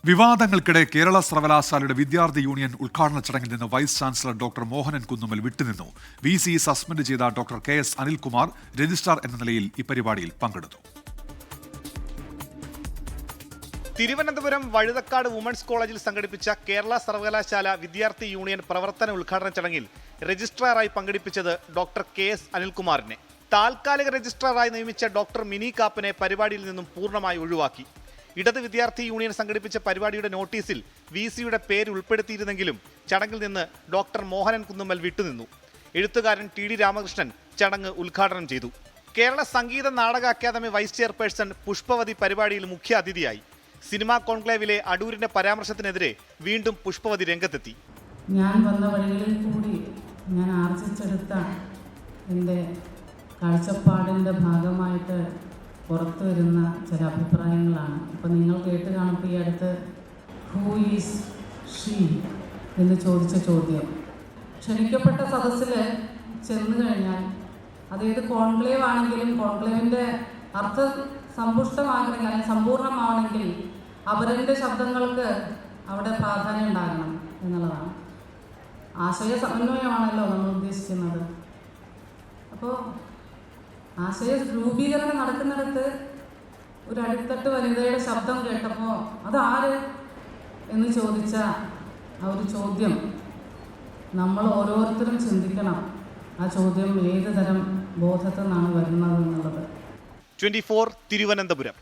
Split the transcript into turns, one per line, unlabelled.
വിവാദങ്ങൾക്കിടെ കേരള സർവകലാശാലയുടെ വിദ്യാർത്ഥി യൂണിയൻ ഉദ്ഘാടന ചടങ്ങിൽ നിന്ന് vice chancellor doctor Mohanan Kunnummal വിട്ടുനിന്നു. VC സസ്പെൻഡ് ചെയ്ത ഡോക്ടർ KS അനിൽകുമാർ രജിസ്ട്രാർ എന്ന നിലയിൽ ഈ പരിപാടിയിൽ പങ്കെടുത്തു.
തിരുവനന്തപുരം വഴുതക്കാട് വുമൻസ് കോളേജിൽ സംഘടിപ്പിച്ച കേരള സർവകലാശാല വിദ്യാർത്ഥി യൂണിയൻ പ്രവർത്തന ഉദ്ഘാടന ചടങ്ങിൽ രജിസ്ട്രാറായി പങ്കെടുപ്പിച്ചത് ഡോക്ടർ KS അനിൽകുമാറിനെ. താൽക്കാലിക രജിസ്ട്രാറായി നിയമിച്ച ഡോക്ടർ മിനി കാപ്പനെ പരിപാടിയിൽ നിന്നും പൂർണ്ണമായി ഒഴിവാക്കി. ഇടത് വിദ്യാർത്ഥി യൂണിയൻ സംഘടിപ്പിച്ച പരിപാടിയുടെ നോട്ടീസിൽ VCയുടെ പേര് ഉൾപ്പെടുത്തിയിരുന്നെങ്കിലും ചടങ്ങിൽ നിന്ന് ഡോക്ടർ മോഹനൻ കുന്നുമ്മൽ വിട്ടുനിന്നു. എഴുത്തുകാരൻ TD രാമകൃഷ്ണൻ ചടങ്ങ് ഉദ്ഘാടനം ചെയ്തു. Kerala Sangeetha Nataka academy vice chairperson Pushpavathy പരിപാടിയിൽ മുഖ്യ അതിഥിയായി. സിനിമാ കോൺക്ലേവിലെ അടൂരിന്റെ പരാമർശത്തിനെതിരെ വീണ്ടും പുഷ്പവതി രംഗത്തെത്തി.
ഞാൻ വന്ന വഴികളിൽ കൂടി ഞാൻ ആർജിച്ചെടുത്ത എൻ്റെ കാഴ്ചപ്പാടിൻ്റെ ഭാഗമായിട്ട് പുറത്തു വരുന്ന ചില അഭിപ്രായങ്ങളാണ്. അപ്പോൾ നിങ്ങൾ കേട്ട് കാണുമ്പോൾ ഈ അടുത്ത് ഹൂ ഈസ് ഷീ എന്ന് ചോദിച്ച ചോദ്യം, ക്ഷണിക്കപ്പെട്ട സദസ്സിൽ ചെന്ന് കഴിഞ്ഞാൽ അതേത് കോൺക്ലേവ് ആണെങ്കിലും കോൺക്ലേവിൻ്റെ അർത്ഥം സമ്പുഷ്ടമാകണമെങ്കിൽ അല്ലെങ്കിൽ സമ്പൂർണ്ണമാവണമെങ്കിൽ അവരുടെ ശബ്ദങ്ങൾക്ക് അവിടെ പ്രാധാന്യം ഉണ്ടാകണം എന്നുള്ളതാണ്. ആശയ സമന്വയമാണല്ലോ നമ്മൾ ഉദ്ദേശിക്കുന്നത്. അപ്പോൾ ആശയ രൂപീകരണം നടക്കുന്നിടത്ത് ഒരു അടിത്തട്ട് വനിതയുടെ ശബ്ദം കേട്ടപ്പോൾ അതാര് എന്ന് ചോദിച്ച ആ ഒരു ചോദ്യം നമ്മൾ ഓരോരുത്തരും ചിന്തിക്കണം. ആ ചോദ്യം ഏത് തരം ബോധത്തിൽ നിന്നാണ് വരുന്നത് എന്നുള്ളത്.
24 തിരുവനന്തപുരം.